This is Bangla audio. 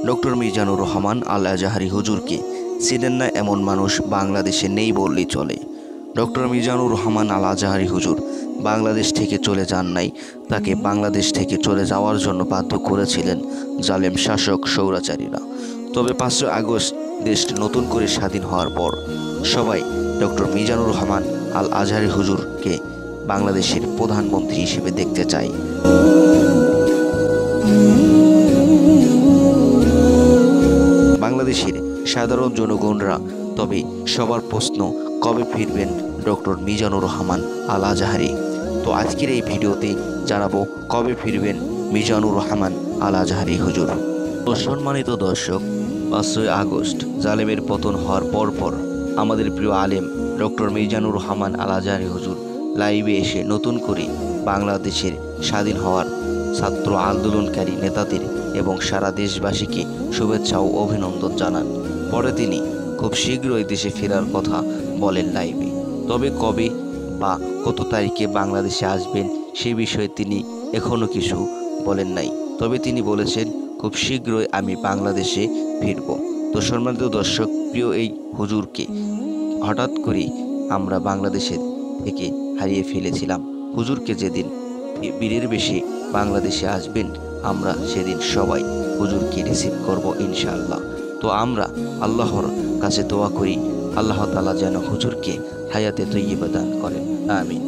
ডক্টর মিজানুর রহমান আল আজহারি হুজুরকে চিনেন না এমন মানুষ বাংলাদেশে নেই বললেই চলে। ডক্টর মিজানুর রহমান আল আজহারি হুজুর বাংলাদেশ থেকে চলে যান নাই, তাকে বাংলাদেশ থেকে চলে যাওয়ার জন্য বাধ্য করেছিলেন জালেম শাসক স্বৈরাচারীরা। তবে 5 আগস্ট দেশটি নতুন করে স্বাধীন হওয়ার পর সবাই ডক্টর মিজানুর রহমান আল আজহারি হুজুরকে বাংলাদেশের প্রধানমন্ত্রী হিসেবে দেখতে চায়। বাংলাদেশের সাধারণ জনগণরা তবে সবার প্রশ্ন, কবে ফিরবেন ডক্টর মিজানুর রহমান আল আজহারি? তো আজকের এই ভিডিওতে জানাবো কবে ফিরবেন মিজানুর রহমান আল আজহারি হুজুর। তো সম্মানিত দর্শক, 5 আগস্ট জালেমের পতন হওয়ার পর আমাদের প্রিয় আলেম ডক্টর মিজানুর রহমান আল আজহারি হুজুর লাইভে এসে নতুন করে বাংলাদেশের স্বাধীন হওয়ার ছাত্র আন্দোলনকারী নেতাদের এবং সারা দেশবাসীকে শুভেচ্ছা ও অভিনন্দন জানান। পরে তিনি খুব শীঘ্রই দেশে ফেরার কথা বলেন লাইভে। তবে কবে বা কত তারিখে বাংলাদেশে আসবেন সে বিষয়ে তিনি এখনও কিছু বলেন নাই। তবে তিনি বলেছেন খুব শীঘ্রই আমি বাংলাদেশে ফিরব। তো সম্মানিত দর্শক, প্রিয় এই হুজুরকে হঠাৎ করে আমরা বাংলাদেশে থেকে হারিয়ে ফেলেছিলাম। হুজুরকে যেদিন বীরের বেশে বাংলাদেশে আসবেন, আমরা সেদিন সবাই হুজুরকে রিসিভ করব ইনশাআল্লাহ। তো আমরা আল্লাহর কাছে দোয়া করি, আল্লাহ তাআলা যেন হুজুরকে হায়াতে তৈয়্যিবা দান করেন। আমিন।